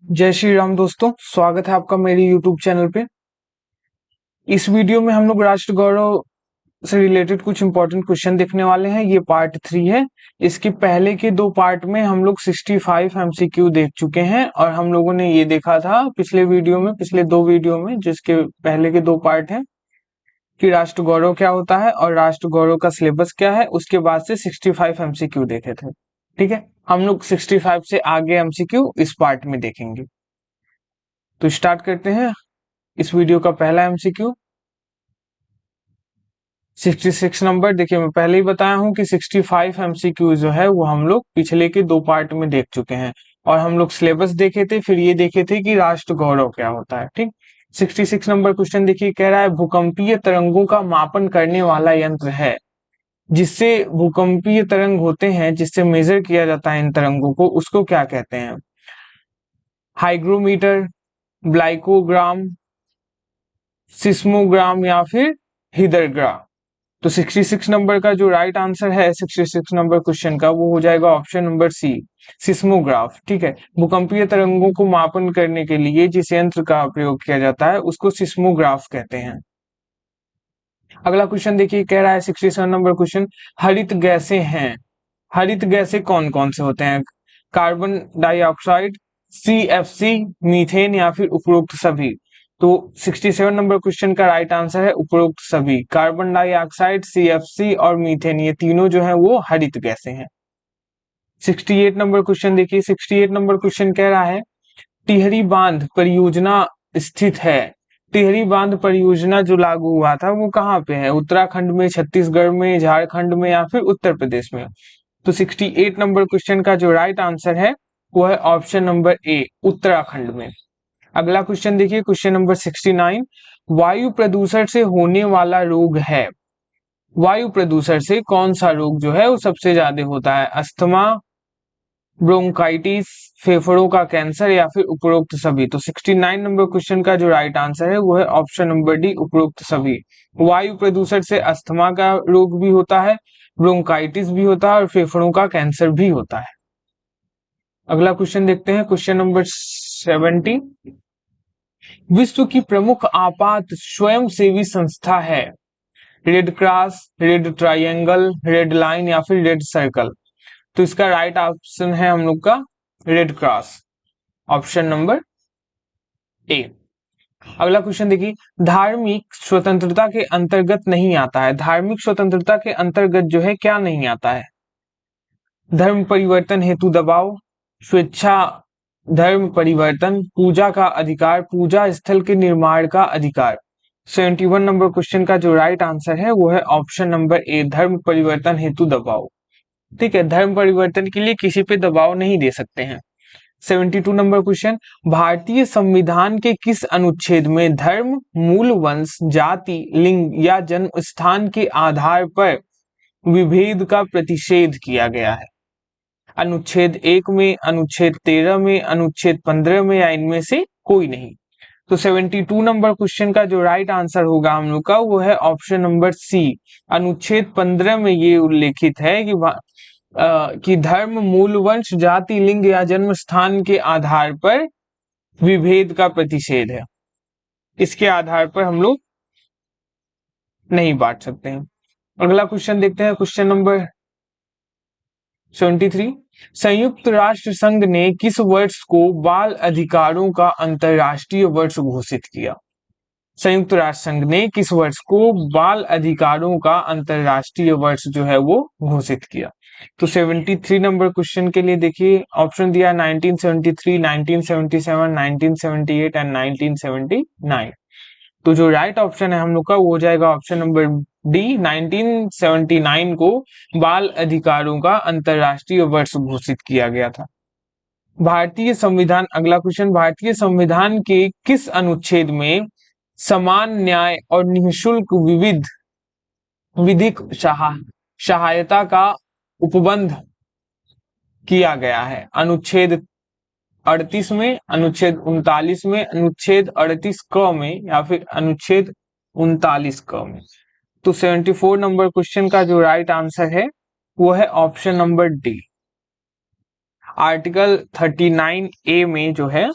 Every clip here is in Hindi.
जय श्री राम दोस्तों, स्वागत है आपका मेरे यूट्यूब चैनल पे। इस वीडियो में हम लोग राष्ट्र गौरव से रिलेटेड कुछ इंपॉर्टेंट क्वेश्चन देखने वाले हैं। ये पार्ट 3 है। इसके पहले के दो पार्ट में हम लोग 65 एमसीक्यू देख चुके हैं और हम लोगों ने ये देखा था पिछले दो वीडियो में, जिसके पहले के दो पार्ट हैं कि राष्ट्र गौरव क्या होता है और राष्ट्र गौरव का सिलेबस क्या है। उसके बाद से 65 एमसीक्यू देखे थे। ठीक है, हम लोग 65 से आगे एमसीक्यू इस पार्ट में देखेंगे। तो स्टार्ट करते हैं इस वीडियो का पहला एमसीक्यू। 66 नंबर। देखिए, मैं पहले ही बताया हूं कि 65 एमसीक्यू जो है वो हम लोग पिछले के दो पार्ट में देख चुके हैं और हम लोग सिलेबस देखे थे, फिर ये देखे थे कि राष्ट्र गौरव क्या होता है। ठीक, 66 नंबर क्वेश्चन देखिए, कह रहा है भूकंपीय तरंगों का मापन करने वाला यंत्र है। जिससे भूकंपीय तरंग होते हैं, जिससे मेजर किया जाता है इन तरंगों को, उसको क्या कहते हैं? हाइग्रोमीटर, ब्लाइकोग्राम, सिस्मोग्राम या फिर हिदरग्राम। तो 66 नंबर का जो राइट आंसर है 66 नंबर क्वेश्चन का, वो हो जाएगा ऑप्शन नंबर सी, सिस्मोग्राफ। ठीक है, भूकंपीय तरंगों को मापन करने के लिए जिस यंत्र का प्रयोग किया जाता है उसको सिस्मोग्राफ कहते हैं। अगला क्वेश्चन देखिए, कह रहा है 67 नंबर क्वेश्चन, हरित गैसें हैं। हरित गैसें कौन कौन से होते हैं? कार्बन डाइऑक्साइड, CFC, मीथेन या फिर उपरोक्त सभी। तो 67 नंबर क्वेश्चन का राइट आंसर है उपरोक्त सभी। कार्बन डाइऑक्साइड, CFC और मीथेन, ये तीनों जो है वो हरित गैसें हैं। 68 नंबर क्वेश्चन देखिए, 68 नंबर क्वेश्चन कह रहा है टिहरी बांध परियोजना स्थित है। टिहरी बांध परियोजना जो लागू हुआ था वो कहाँ पे है? उत्तराखंड में, छत्तीसगढ़ में, झारखंड में या फिर उत्तर प्रदेश में। तो 68 नंबर क्वेश्चन का जो राइट आंसर है वो है ऑप्शन नंबर ए, उत्तराखंड में। अगला क्वेश्चन देखिए, क्वेश्चन नंबर 69, वायु प्रदूषण से होने वाला रोग है। वायु प्रदूषण से कौन सा रोग जो है वो सबसे ज्यादा होता है? अस्थमा, ब्रोंकाइटिस, फेफड़ों का कैंसर या फिर उपरोक्त सभी। तो 69 नंबर क्वेश्चन का जो राइट आंसर है वो है ऑप्शन नंबर डी, उपरोक्त सभी। वायु प्रदूषण से अस्थमा का रोग भी होता है, ब्रोंकाइटिस भी होता है और फेफड़ों का कैंसर भी होता है। अगला क्वेश्चन देखते हैं, क्वेश्चन नंबर 70, विश्व की प्रमुख आपात स्वयंसेवी संस्था है। Red cross, red triangle, red line या फिर रेड सर्कल। तो इसका राइट ऑप्शन है हम लोग का रेड क्रॉस, ऑप्शन नंबर ए। अगला क्वेश्चन देखिए, धार्मिक स्वतंत्रता के अंतर्गत नहीं आता है। धार्मिक स्वतंत्रता के अंतर्गत जो है क्या नहीं आता है? धर्म परिवर्तन हेतु दबाव, स्वेच्छा धर्म परिवर्तन, पूजा का अधिकार, पूजा स्थल के निर्माण का अधिकार। 71 नंबर क्वेश्चन का जो राइट आंसर है वो है ऑप्शन नंबर ए, धर्म परिवर्तन हेतु दबाव। ठीक है, धर्म परिवर्तन के लिए किसी पे दबाव नहीं दे सकते हैं। 72 नंबर क्वेश्चन, भारतीय संविधान के किस अनुच्छेद में धर्म, मूल वंश, जाति, लिंग या जन्म स्थान के आधार पर विभेद का प्रतिषेध किया गया है? अनुच्छेद 1 में, अनुच्छेद 13 में, अनुच्छेद 15 में या इनमें से कोई नहीं। तो 72 नंबर क्वेश्चन का जो राइट आंसर होगा हम लोग का वो है ऑप्शन नंबर सी, अनुच्छेद 15 में ये उल्लेखित है कि धर्म, मूल वंश, जाति, लिंग या जन्म स्थान के आधार पर विभेद का प्रतिषेध है। इसके आधार पर हम लोग नहीं बांट सकते हैं। अगला क्वेश्चन देखते हैं, क्वेश्चन नंबर 73, संयुक्त राष्ट्र संघ ने किस वर्ष को बाल अधिकारों का अंतरराष्ट्रीय वर्ष घोषित किया? संयुक्त राष्ट्र संघ ने किस वर्ष को बाल अधिकारों का अंतरराष्ट्रीय वर्ष जो है वो घोषित किया? तो 73 नंबर क्वेश्चन के लिए देखिए ऑप्शन दिया 1973, 1977, 1978 एंड 1979। तो जो राइट ऑप्शन है हम लोग का वो हो जाएगा ऑप्शन नंबर डी, 1979 को बाल अधिकारों का अंतरराष्ट्रीय वर्ष घोषित किया गया था। भारतीय संविधान, अगला क्वेश्चन, भारतीय संविधान के किस अनुच्छेद में समान न्याय और निःशुल्क विधिक सहायता का उपबंध किया गया है? अनुच्छेद 38 में, अनुच्छेद 39 में, अनुच्छेद 38 क में या फिर अनुच्छेद 39 क में। तो 74 नंबर क्वेश्चन का जो राइट आंसर है वो है option number D, article 39A में जो है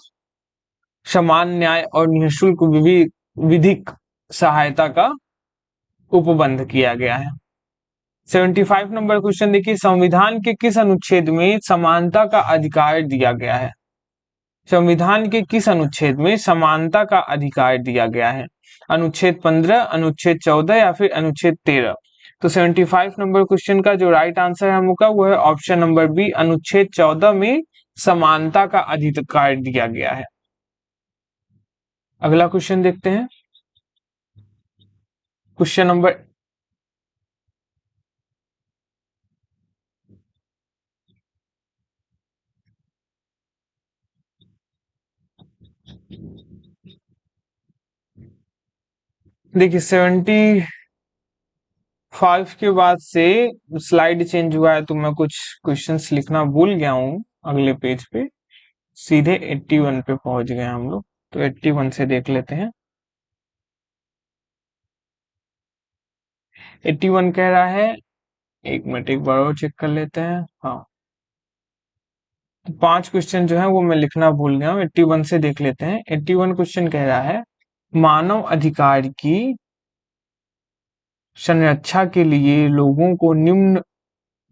समान न्याय और निःशुल्क विधिक सहायता का उपबंध किया गया है। 75 नंबर क्वेश्चन देखिए, संविधान के किस अनुच्छेद में समानता का अधिकार दिया गया है? संविधान के किस अनुच्छेद में समानता का अधिकार दिया गया है? अनुच्छेद 15, अनुच्छेद 14 या फिर अनुच्छेद 13? तो 75 नंबर क्वेश्चन का जो राइट आंसर है हम लोग का वो है ऑप्शन नंबर बी, अनुच्छेद 14 में समानता का अधिकार दिया गया है। अगला क्वेश्चन देखते हैं, क्वेश्चन नंबर देखिए 75 के बाद से स्लाइड चेंज हुआ है तो मैं कुछ क्वेश्चंस लिखना भूल गया हूँ अगले पेज पे, सीधे 81 पे पहुंच गए हम लोग। तो 81 से देख लेते हैं। 81 कह रहा है, एक मिनट एक बार और चेक कर लेते हैं। हाँ, तो 5 क्वेश्चन जो है वो मैं लिखना भूल गया हूँ, 81 से देख लेते हैं। 81 क्वेश्चन कह रहा है, मानव अधिकार की संरक्षा के लिए लोगों को निम्न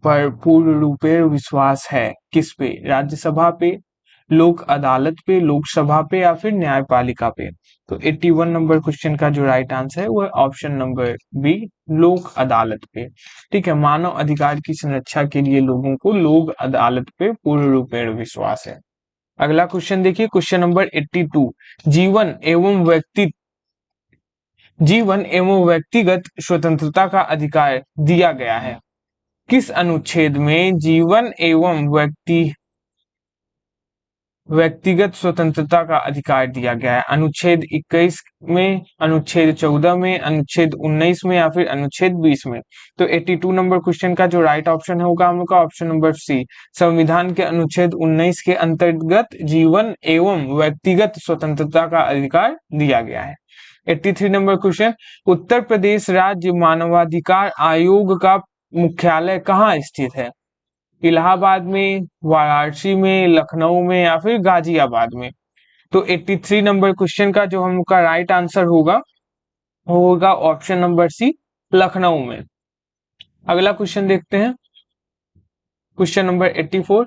पर पूर्ण रूपेण विश्वास है। किस पे? राज्यसभा पे, लोक अदालत पे, लोकसभा पे या फिर न्यायपालिका पे? तो 81 नंबर क्वेश्चन का जो राइट आंसर है वो है ऑप्शन नंबर बी, लोक अदालत पे। ठीक है, मानव अधिकार की संरक्षा के लिए लोगों को लोक अदालत पे पूर्ण रूपेण विश्वास है। अगला क्वेश्चन देखिए, क्वेश्चन नंबर 82, जीवन एवं व्यक्तिगत स्वतंत्रता का अधिकार दिया गया है। किस अनुच्छेद में जीवन एवं व्यक्तिगत स्वतंत्रता का अधिकार दिया गया है? अनुच्छेद 21 में, अनुच्छेद 14 में, अनुच्छेद 19 में या फिर अनुच्छेद 20 में? तो 82 नंबर क्वेश्चन का जो राइट ऑप्शन होगा हम लोग का ऑप्शन नंबर सी, संविधान के अनुच्छेद 19 के अंतर्गत जीवन एवं व्यक्तिगत स्वतंत्रता का अधिकार दिया गया है। 83 नंबर क्वेश्चन, उत्तर प्रदेश राज्य मानवाधिकार आयोग का मुख्यालय कहाँ स्थित है? इलाहाबाद में, वाराणसी में, लखनऊ में या फिर गाजियाबाद में? तो 83 नंबर क्वेश्चन का जो हम लोग का राइट आंसर होगा वो होगा ऑप्शन नंबर सी, लखनऊ में। अगला क्वेश्चन देखते हैं, क्वेश्चन नंबर 84,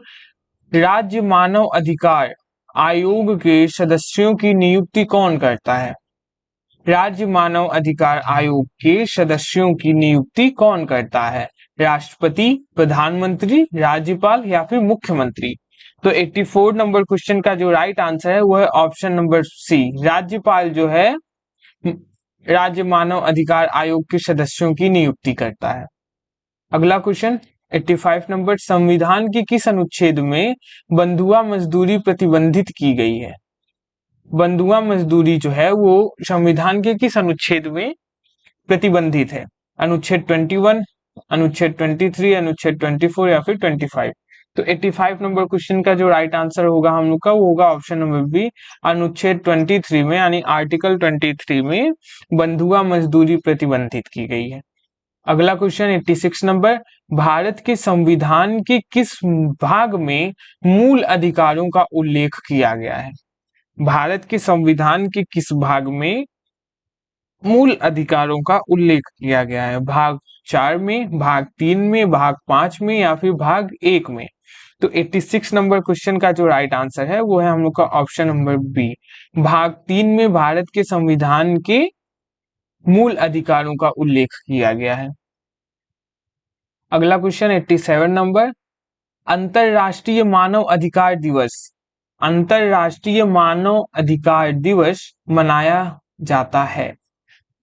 राज्य मानव अधिकार आयोग के सदस्यों की नियुक्ति कौन करता है? राज्य मानव अधिकार आयोग के सदस्यों की नियुक्ति कौन करता है? राष्ट्रपति, प्रधानमंत्री, राज्यपाल या फिर मुख्यमंत्री? तो 84 नंबर क्वेश्चन का जो राइट आंसर है वो है ऑप्शन नंबर सी, राज्यपाल जो है राज्य मानव अधिकार आयोग के सदस्यों की नियुक्ति करता है। अगला क्वेश्चन 85 नंबर, संविधान के किस अनुच्छेद में बंधुआ मजदूरी प्रतिबंधित की गई है? बंधुआ मजदूरी जो है वो संविधान के किस अनुच्छेद में प्रतिबंधित है? अनुच्छेद 21, अनुच्छेद 23, अनुच्छेद 24 या फिर 25? तो 85 नंबर क्वेश्चन का जो राइट आंसर होगा हम लोग का वो होगा ऑप्शन नंबर बी, अनुच्छेद 23 में, यानी आर्टिकल 23 में बंधुआ मजदूरी प्रतिबंधित की गई है। अगला क्वेश्चन 86 नंबर, भारत के संविधान के किस भाग में मूल अधिकारों का उल्लेख किया गया है? भारत के संविधान के किस भाग में मूल अधिकारों का उल्लेख किया गया है? भाग 4 में, भाग 3 में, भाग 5 में या फिर भाग 1 में? तो 86 नंबर क्वेश्चन का जो राइट आंसर है वो है हम लोग का ऑप्शन नंबर बी, भाग 3 में भारत के संविधान के मूल अधिकारों का उल्लेख किया गया है। अगला क्वेश्चन 87 नंबर, अंतरराष्ट्रीय मानव अधिकार दिवस, अंतरराष्ट्रीय मानव अधिकार दिवस मनाया जाता है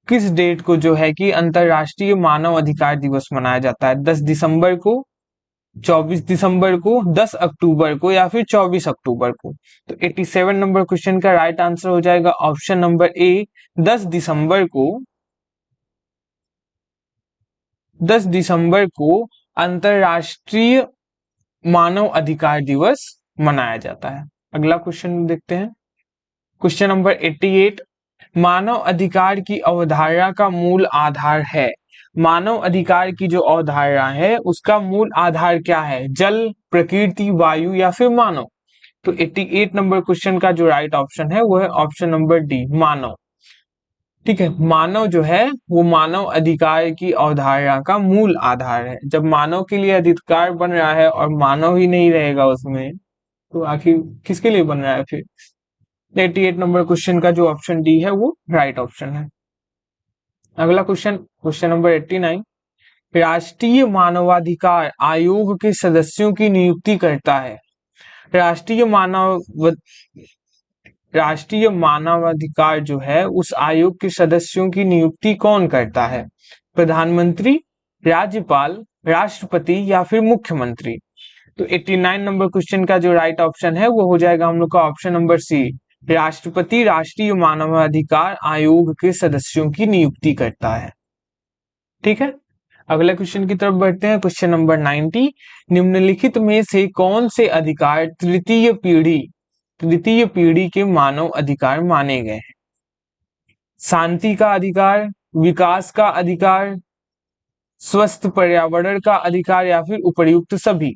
किस डेट को? जो है कि अंतरराष्ट्रीय मानव अधिकार दिवस मनाया जाता है 10 दिसंबर को, 24 दिसंबर को, 10 अक्टूबर को या फिर 24 अक्टूबर को? तो 87 नंबर क्वेश्चन का राइट आंसर हो जाएगा ऑप्शन नंबर ए, 10 दिसंबर को, 10 दिसंबर को अंतरराष्ट्रीय मानव अधिकार दिवस मनाया जाता है। अगला क्वेश्चन देखते हैं, क्वेश्चन नंबर 88, मानव अधिकार की अवधारणा का मूल आधार है। मानव अधिकार की जो अवधारणा है उसका मूल आधार क्या है? जल, प्रकृति, वायु या फिर मानव? तो 88 नंबर क्वेश्चन का जो राइट ऑप्शन है वो है ऑप्शन नंबर डी, मानव। ठीक है, मानव जो है वो मानव अधिकार की अवधारणा का मूल आधार है। जब मानव के लिए अधिकार बन रहा है और मानव ही नहीं रहेगा उसमें, तो आखिर किसके लिए बन रहा है फिर। 88 नंबर क्वेश्चन का जो ऑप्शन डी है वो राइट ऑप्शन है। अगला क्वेश्चन, क्वेश्चन नंबर 89, राष्ट्रीय मानवाधिकार आयोग के सदस्यों की नियुक्ति करता है। राष्ट्रीय मानव राष्ट्रीय मानवाधिकार जो है उस आयोग के सदस्यों की नियुक्ति कौन करता है? प्रधानमंत्री, राज्यपाल, राष्ट्रपति या फिर मुख्यमंत्री। तो 89 नंबर क्वेश्चन का जो राइट ऑप्शन है वो हो जाएगा हम लोग का ऑप्शन नंबर सी, राष्ट्रपति राष्ट्रीय मानवाधिकार आयोग के सदस्यों की नियुक्ति करता है। ठीक है, अगले क्वेश्चन की तरफ बढ़ते हैं। क्वेश्चन नंबर 90, निम्नलिखित में से कौन से अधिकार तृतीय पीढ़ी के मानव अधिकार माने गए हैं? शांति का अधिकार, विकास का अधिकार, स्वस्थ पर्यावरण का अधिकार या फिर उपर्युक्त सभी।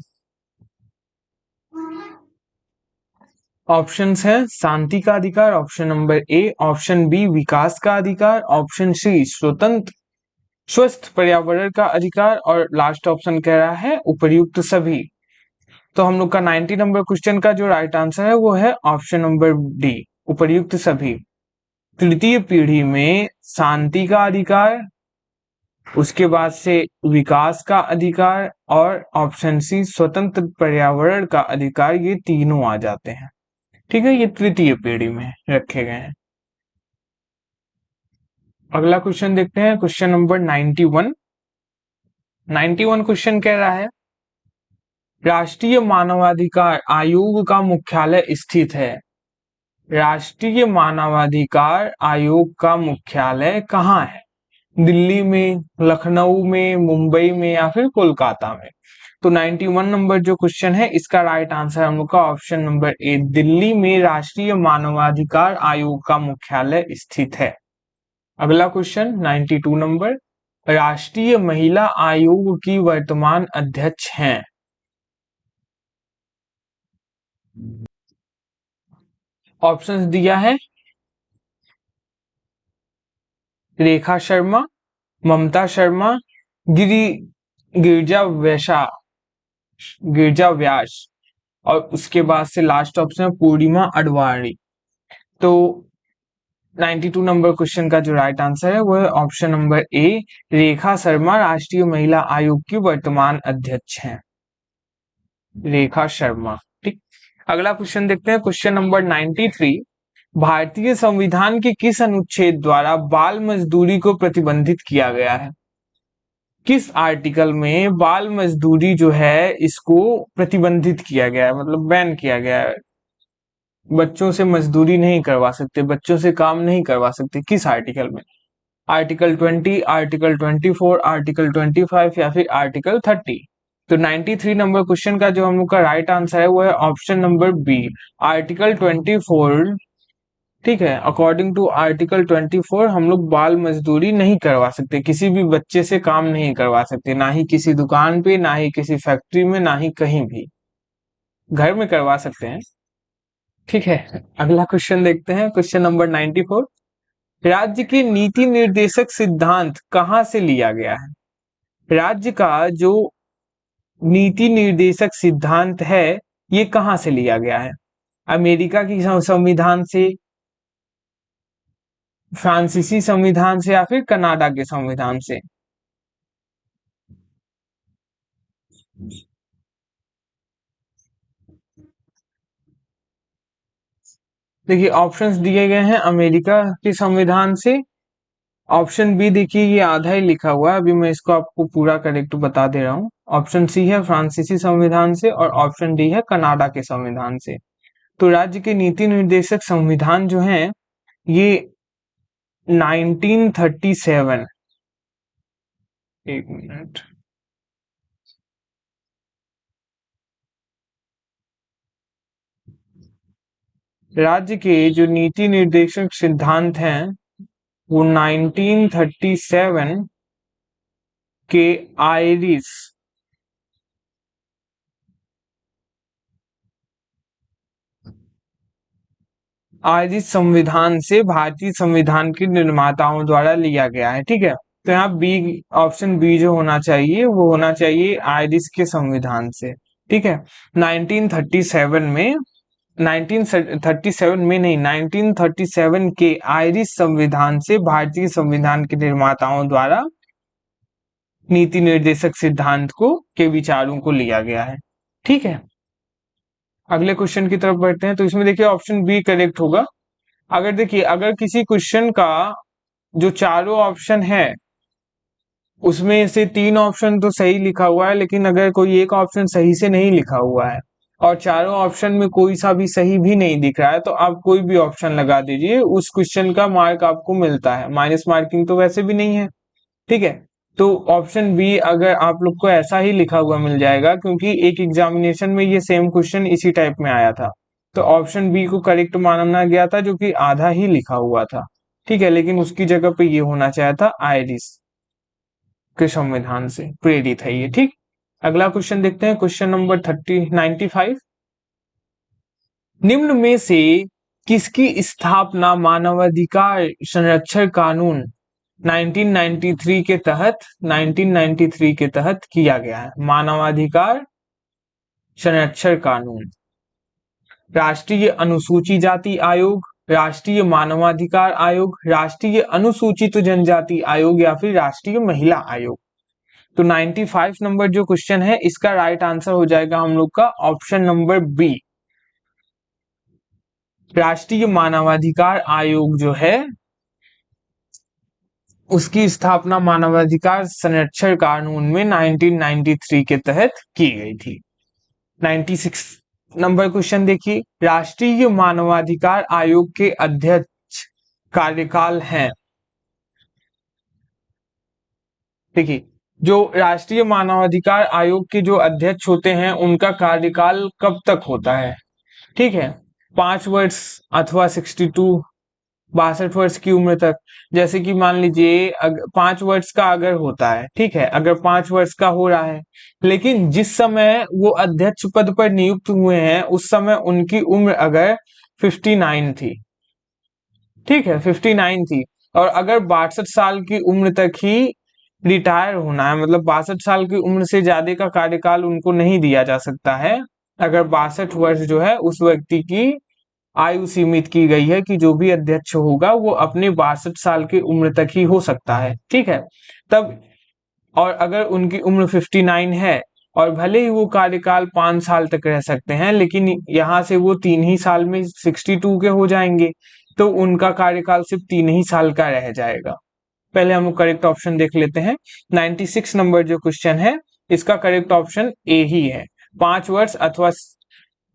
ऑप्शंस हैं शांति का अधिकार, option number A, option B विकास का अधिकार, ऑप्शन सी स्वतंत्र स्वस्थ पर्यावरण का अधिकार और लास्ट ऑप्शन कह रहा है उपर्युक्त सभी। तो हम लोग का 90 नंबर क्वेश्चन का जो राइट आंसर है वो है ऑप्शन नंबर डी, उपर्युक्त सभी। तृतीय पीढ़ी में शांति का अधिकार, उसके बाद से विकास का अधिकार और ऑप्शन सी स्वतंत्र पर्यावरण का अधिकार, ये तीनों आ जाते हैं। ठीक है, ये तृतीय पीढ़ी में रखे गए हैं। अगला क्वेश्चन देखते हैं, क्वेश्चन नंबर 91। 91 क्वेश्चन कह रहा है, राष्ट्रीय मानवाधिकार आयोग का मुख्यालय स्थित है। राष्ट्रीय मानवाधिकार आयोग का मुख्यालय कहाँ है? दिल्ली में, लखनऊ में, मुंबई में या फिर कोलकाता में। तो 91 नंबर जो क्वेश्चन है इसका राइट आंसर हम लोग का ऑप्शन नंबर ए, दिल्ली में राष्ट्रीय मानवाधिकार आयोग का मुख्यालय स्थित है। अगला क्वेश्चन 92 नंबर, राष्ट्रीय महिला आयोग की वर्तमान अध्यक्ष हैं। ऑप्शंस दिया है, रेखा शर्मा, ममता शर्मा, गिरिजा व्यास और उसके बाद से लास्ट ऑप्शन है पूर्णिमा अडवाणी। तो 92 नंबर क्वेश्चन का जो राइट आंसर है वो है ऑप्शन नंबर ए, रेखा शर्मा राष्ट्रीय महिला आयोग की वर्तमान अध्यक्ष हैं, रेखा शर्मा। ठीक, अगला क्वेश्चन देखते हैं, क्वेश्चन नंबर 93, भारतीय संविधान के किस अनुच्छेद द्वारा बाल मजदूरी को प्रतिबंधित किया गया है? किस आर्टिकल में बाल मजदूरी जो है इसको प्रतिबंधित किया गया है, मतलब बैन किया गया है, बच्चों से मजदूरी नहीं करवा सकते, बच्चों से काम नहीं करवा सकते, किस आर्टिकल में? आर्टिकल 20, आर्टिकल 24, आर्टिकल 25 या फिर आर्टिकल 30। तो 93 नंबर क्वेश्चन का जो हम लोग का राइट आंसर है वो है ऑप्शन नंबर बी, आर्टिकल 24। ठीक है, अकॉर्डिंग टू आर्टिकल 24 हम लोग बाल मजदूरी नहीं करवा सकते, किसी भी बच्चे से काम नहीं करवा सकते, ना ही किसी दुकान पे, ना ही किसी फैक्ट्री में, ना ही कहीं भी, घर में करवा सकते हैं। ठीक है, अगला क्वेश्चन देखते हैं, क्वेश्चन नंबर 94, राज्य के नीति निर्देशक सिद्धांत कहाँ से लिया गया है? राज्य का जो नीति निर्देशक सिद्धांत है ये कहाँ से लिया गया है? अमेरिका की संविधान से, फ्रांसीसी संविधान से या फिर कनाडा के संविधान से? देखिए ऑप्शंस दिए गए हैं, अमेरिका के संविधान से, ऑप्शन बी देखिए ये आधा ही लिखा हुआ है, अभी मैं इसको आपको पूरा करेक्ट बता दे रहा हूँ। ऑप्शन सी है फ्रांसीसी संविधान से और ऑप्शन डी है कनाडा के संविधान से। तो राज्य के नीति निर्देशक संविधान जो है ये 1937, एक मिनट, राज्य के जो नीति निर्देशक सिद्धांत हैं वो 1937 के आयरिस आज इस संविधान से भारतीय संविधान के निर्माताओं द्वारा लिया गया है। ठीक है, तो यहाँ बी, ऑप्शन बी जो होना चाहिए वो होना चाहिए आयरिश के संविधान से। ठीक है, 1937 में 1937 में नहीं, 1937 के आयरिश संविधान से भारतीय संविधान के निर्माताओं द्वारा नीति निर्देशक सिद्धांत को के विचारों को लिया गया है। ठीक है, अगले क्वेश्चन की तरफ बढ़ते हैं। तो इसमें देखिए ऑप्शन बी करेक्ट होगा। अगर देखिए, अगर किसी क्वेश्चन का जो चारों ऑप्शन है उसमें से 3 ऑप्शन तो सही लिखा हुआ है, लेकिन अगर कोई एक ऑप्शन सही से नहीं लिखा हुआ है और चारों ऑप्शन में कोई सा भी सही भी नहीं दिख रहा है, तो आप कोई भी ऑप्शन लगा दीजिए, उस क्वेश्चन का मार्क आपको मिलता है। माइनस मार्किंग तो वैसे भी नहीं है। ठीक है, तो ऑप्शन बी अगर आप लोग को ऐसा ही लिखा हुआ मिल जाएगा, क्योंकि एक एग्जामिनेशन में ये सेम क्वेश्चन इसी टाइप में आया था, तो ऑप्शन बी को करेक्ट माना गया था, जो कि आधा ही लिखा हुआ था। ठीक है, लेकिन उसकी जगह पे ये होना चाहिए था आयरिश के संविधान से प्रेरित है ये। ठीक, अगला क्वेश्चन देखते हैं, क्वेश्चन नंबर 95। निम्न में से किसकी स्थापना मानवाधिकार संरक्षण कानून 1993 के तहत किया गया है? मानवाधिकार संरक्षण कानून, राष्ट्रीय अनुसूचित जाति आयोग, राष्ट्रीय मानवाधिकार आयोग, राष्ट्रीय अनुसूचित जनजाति आयोग या फिर राष्ट्रीय महिला आयोग। तो 95 नंबर जो क्वेश्चन है इसका राइट आंसर हो जाएगा हम लोग का ऑप्शन नंबर बी। राष्ट्रीय मानवाधिकार आयोग जो है उसकी स्थापना मानवाधिकार संरक्षण कानून में 1993 के तहत की गई थी। 96 नंबर क्वेश्चन देखिए, राष्ट्रीय मानवाधिकार आयोग के अध्यक्ष कार्यकाल है। देखिए, जो राष्ट्रीय मानवाधिकार आयोग के जो अध्यक्ष होते हैं उनका कार्यकाल कब तक होता है? ठीक है, 5 वर्ष अथवा 62 वर्ष की उम्र तक। जैसे कि मान लीजिए 5 वर्ष का अगर होता है, ठीक है, अगर 5 वर्ष का हो रहा है, लेकिन जिस समय वो अध्यक्ष पद पर नियुक्त हुए हैं उस समय उनकी उम्र अगर 59 थी, ठीक है, 59 थी, और अगर 62 साल की उम्र तक ही रिटायर होना है, मतलब 62 साल की उम्र से ज्यादा का कार्यकाल उनको नहीं दिया जा सकता है। अगर 62 वर्ष जो है उस व्यक्ति की आयु सीमित की गई है कि जो भी अध्यक्ष होगा वो अपने 62 साल की उम्र तक ही हो सकता है। ठीक है, तब और अगर उनकी उम्र 59 है और भले ही वो कार्यकाल 5 साल तक रह सकते हैं, लेकिन यहाँ से वो 3 ही साल में 62 के हो जाएंगे, तो उनका कार्यकाल सिर्फ 3 ही साल का रह जाएगा। पहले हम लोग करेक्ट ऑप्शन देख लेते हैं। 96 नंबर जो क्वेश्चन है इसका करेक्ट ऑप्शन ए ही है, 5 वर्ष अथवा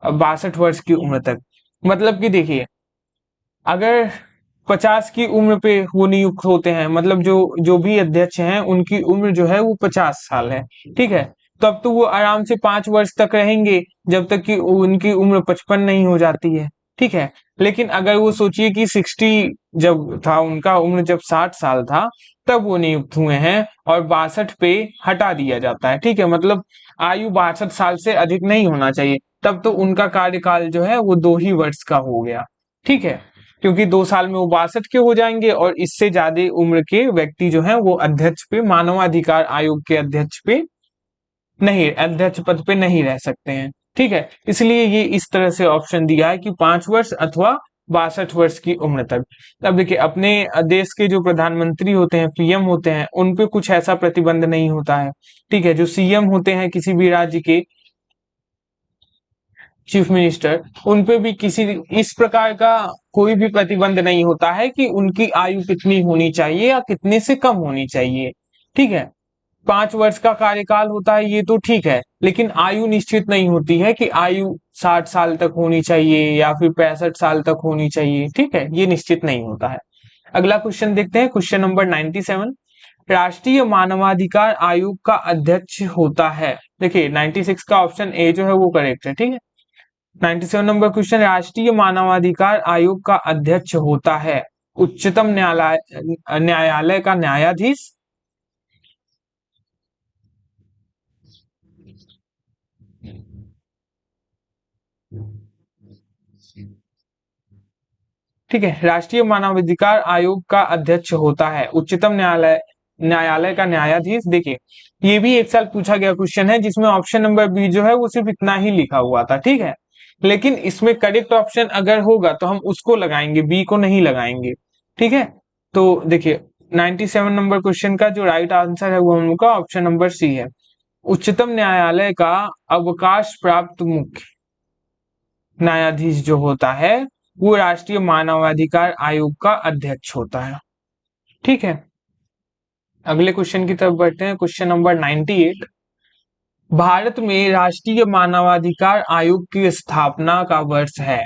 62 वर्ष की उम्र तक। मतलब कि देखिए, अगर 50 की उम्र पे वो नियुक्त होते हैं, मतलब जो जो भी अध्यक्ष हैं उनकी उम्र जो है वो 50 साल है, ठीक है, तब तो वो आराम से 5 वर्ष तक रहेंगे जब तक कि उनकी उम्र 55 नहीं हो जाती है। ठीक है, लेकिन अगर वो सोचिए कि 60 जब था उनका उम्र, जब 60 साल था तब वो नियुक्त हुए हैं और 62 पे हटा दिया जाता है। ठीक है, मतलब आयु 62 साल से अधिक नहीं होना चाहिए, तब तो उनका कार्यकाल जो है वो 2 ही वर्ष का हो गया। ठीक है, क्योंकि 2 साल में वो 62 के हो जाएंगे और इससे ज्यादा उम्र के व्यक्ति जो है वो अध्यक्ष पे, मानवाधिकार आयोग के अध्यक्ष पे नहीं, अध्यक्ष पद पे नहीं रह सकते हैं। ठीक है, इसलिए ये इस तरह से ऑप्शन दिया है कि 5 वर्ष अथवा 62 वर्ष की उम्र तक। अब देखिए, अपने देश के जो प्रधानमंत्री होते हैं, पीएम होते हैं, उन पे कुछ ऐसा प्रतिबंध नहीं होता है। ठीक है, जो सीएम होते हैं किसी भी राज्य के, चीफ मिनिस्टर, उन पे भी किसी इस प्रकार का कोई भी प्रतिबंध नहीं होता है कि उनकी आयु कितनी होनी चाहिए या कितने से कम होनी चाहिए। ठीक है, 5 वर्ष का कार्यकाल होता है ये तो ठीक है, लेकिन आयु निश्चित नहीं होती है कि आयु 60 साल तक होनी चाहिए या फिर 65 साल तक होनी चाहिए। ठीक है, ये निश्चित नहीं होता है। अगला क्वेश्चन देखते हैं, क्वेश्चन नंबर 97। राष्ट्रीय मानवाधिकार आयोग का अध्यक्ष होता है। देखिए 96 का ऑप्शन ए जो है वो करेक्ट है। ठीक है, 97 नंबर क्वेश्चन, राष्ट्रीय मानवाधिकार आयोग का अध्यक्ष होता है उच्चतम न्यायालय न्यायालय का न्यायाधीश, ठीक है। राष्ट्रीय मानवाधिकार आयोग का अध्यक्ष होता है उच्चतम न्यायालय का न्यायाधीश। देखिए ये भी एक साल पूछा गया क्वेश्चन है, जिसमें ऑप्शन नंबर बी जो है वो सिर्फ इतना ही लिखा हुआ था। ठीक है, लेकिन इसमें करेक्ट ऑप्शन अगर होगा तो हम उसको लगाएंगे, बी को नहीं लगाएंगे। ठीक है, तो देखिए 97 नंबर क्वेश्चन का जो राइट आंसर है वो हम लोग का ऑप्शन नंबर सी है। उच्चतम न्यायालय का अवकाश प्राप्त मुख्य न्यायाधीश जो होता है वो राष्ट्रीय मानवाधिकार आयोग का अध्यक्ष होता है। ठीक है, अगले क्वेश्चन की तरफ बढ़ते हैं। क्वेश्चन नंबर 98, भारत में राष्ट्रीय मानवाधिकार आयोग की स्थापना का वर्ष है।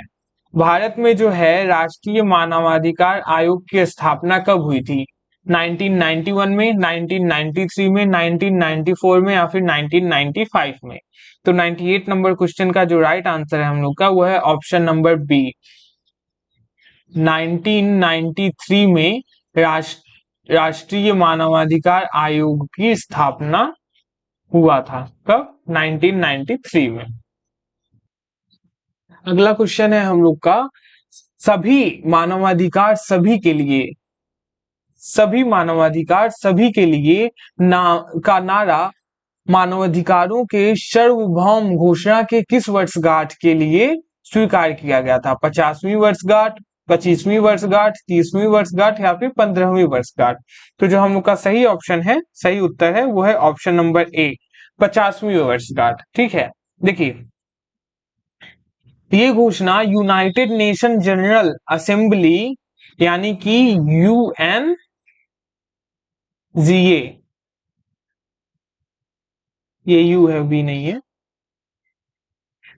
भारत में जो है राष्ट्रीय मानवाधिकार आयोग की स्थापना कब हुई थी? 1991 में, 1993 में, 1994 में या फिर 1995 में? तो 98 नंबर क्वेश्चन का जो राइट आंसर है हम लोग का वो है ऑप्शन नंबर बी। 1993 में राष्ट्रीय मानवाधिकार आयोग की स्थापना हुआ था। कब? 1993 में। अगला क्वेश्चन है हम लोग का, सभी मानवाधिकार सभी के लिए, सभी मानवाधिकार सभी के लिए का नारा मानवाधिकारों के सार्वभौम घोषणा के किस वर्षगांठ के लिए स्वीकार किया गया था? 50वीं वर्षगांठ, 25वीं वर्षगांठ, 30वीं वर्षगांठ या फिर 15वीं वर्षगांठ? तो जो हम लोग का सही ऑप्शन है, सही उत्तर है वो है ऑप्शन नंबर ए, 50वीं वर्षगांठ। ठीक है, देखिए ये घोषणा यूनाइटेड नेशन जनरल असेंबली यानी कि यूएनजीए, ये यू है बी नहीं है,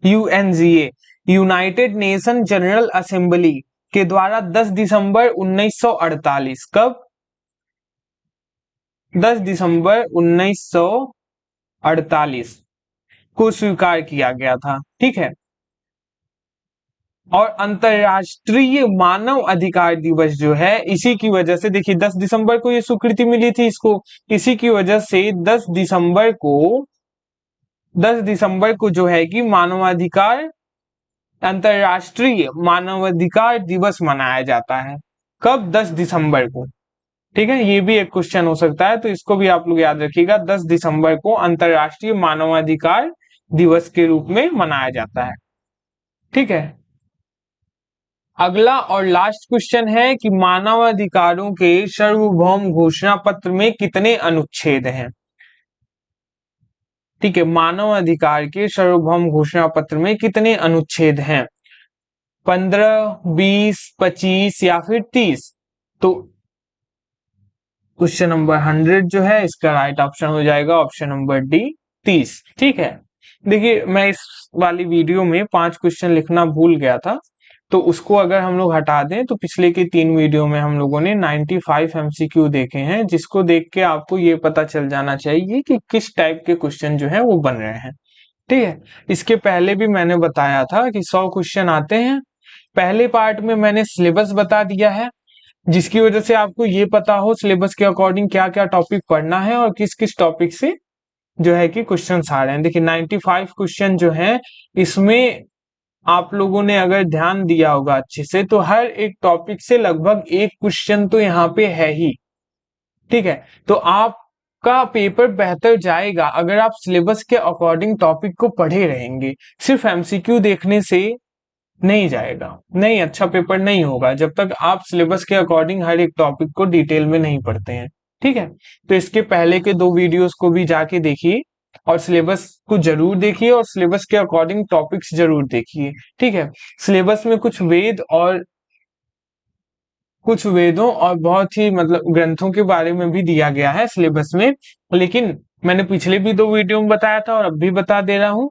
UNGA United nation general assembly के द्वारा 10 दिसंबर 1948, कब? 10 दिसंबर 1948 को स्वीकार किया गया था। ठीक है, और अंतरराष्ट्रीय मानव अधिकार दिवस जो है इसी की वजह से, देखिए 10 दिसंबर को ये स्वीकृति मिली थी इसको, इसी की वजह से 10 दिसंबर को जो है कि मानवाधिकार, अंतरराष्ट्रीय मानवाधिकार दिवस मनाया जाता है। कब? 10 दिसंबर को। ठीक है, ये भी एक क्वेश्चन हो सकता है, तो इसको भी आप लोग याद रखिएगा, 10 दिसंबर को अंतरराष्ट्रीय मानवाधिकार दिवस के रूप में मनाया जाता है। ठीक है, अगला और लास्ट क्वेश्चन है कि मानवाधिकारों के सार्वभौम घोषणा पत्र में कितने अनुच्छेद हैं? ठीक है, मानव अधिकार के सार्वभौम घोषणा पत्र में कितने अनुच्छेद हैं? 15, 20, 25 या फिर 30? तो क्वेश्चन नंबर 100 जो है इसका राइट ऑप्शन हो जाएगा ऑप्शन नंबर डी, 30। ठीक है, देखिए मैं इस वाली वीडियो में 5 क्वेश्चन लिखना भूल गया था, तो उसको अगर हम लोग हटा दें तो पिछले के 3 वीडियो में हम लोगों ने 95 एमसीक्यू देखे हैं, जिसको देख के आपको ये पता चल जाना चाहिए कि किस टाइप के क्वेश्चन जो है वो बन रहे हैं। ठीक है, इसके पहले भी मैंने बताया था कि 100 क्वेश्चन आते हैं। पहले पार्ट में मैंने सिलेबस बता दिया है, जिसकी वजह से आपको ये पता हो सिलेबस के अकॉर्डिंग क्या क्या टॉपिक पढ़ना है और किस किस टॉपिक से जो है कि क्वेश्चन आ रहे हैं। देखिए 95 क्वेश्चन जो है इसमें आप लोगों ने अगर ध्यान दिया होगा अच्छे से तो हर एक टॉपिक से लगभग एक क्वेश्चन तो यहाँ पे है ही। ठीक है, तो आपका पेपर बेहतर जाएगा अगर आप सिलेबस के अकॉर्डिंग टॉपिक को पढ़े रहेंगे। सिर्फ एमसीक्यू देखने से नहीं जाएगा, नहीं, अच्छा पेपर नहीं होगा जब तक आप सिलेबस के अकॉर्डिंग हर एक टॉपिक को डिटेल में नहीं पढ़ते हैं। ठीक है, तो इसके पहले के 2 वीडियोस को भी जाके देखिए और सिलेबस को जरूर देखिए और सिलेबस के अकॉर्डिंग टॉपिक्स जरूर देखिए। ठीक है, सिलेबस में कुछ वेदों और बहुत ही मतलब ग्रंथों के बारे में भी दिया गया है सिलेबस में, लेकिन मैंने पिछले भी 2 वीडियो में बताया था और अब भी बता दे रहा हूं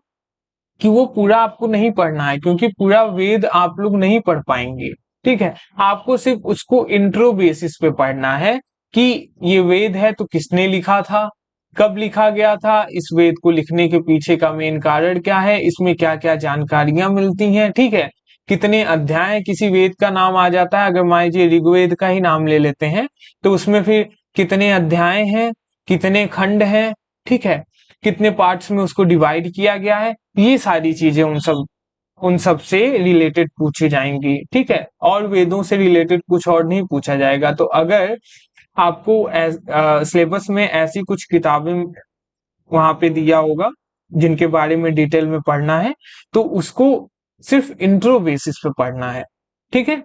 कि वो पूरा आपको नहीं पढ़ना है, क्योंकि पूरा वेद आप लोग नहीं पढ़ पाएंगे। ठीक है, आपको सिर्फ उसको इंट्रो बेसिस पे पढ़ना है कि ये वेद है तो किसने लिखा था, कब लिखा गया था, इस वेद को लिखने के पीछे का मेन कारण क्या है, इसमें क्या क्या जानकारियां मिलती हैं। ठीक है, कितने अध्याय किसी वेद का नाम आ जाता है, अगर मान लीजिए ऋग्वेद का ही नाम ले लेते हैं तो उसमें फिर कितने अध्याय हैं, कितने खंड हैं, ठीक है, कितने पार्ट्स में उसको डिवाइड किया गया है, ये सारी चीजें उन सब उन सब से रिलेटेड पूछी जाएंगी, ठीक है। और वेदों से रिलेटेड कुछ और नहीं पूछा जाएगा। तो अगर आपको सिलेबस में ऐसी कुछ किताबें वहां पे दिया होगा जिनके बारे में डिटेल में पढ़ना है, तो उसको सिर्फ इंट्रो बेसिस पे पढ़ना है, ठीक है।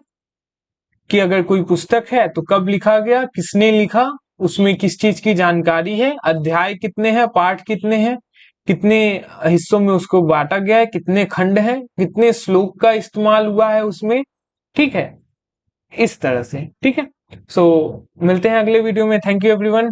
कि अगर कोई पुस्तक है तो कब लिखा गया, किसने लिखा, उसमें किस चीज की जानकारी है, अध्याय कितने हैं, पाठ कितने हैं, कितने हिस्सों में उसको बांटा गया है, कितने खंड हैं, कितने श्लोक का इस्तेमाल हुआ है उसमें, ठीक है। इस तरह से, ठीक है। सो मिलते हैं अगले वीडियो में। Thank you everyone.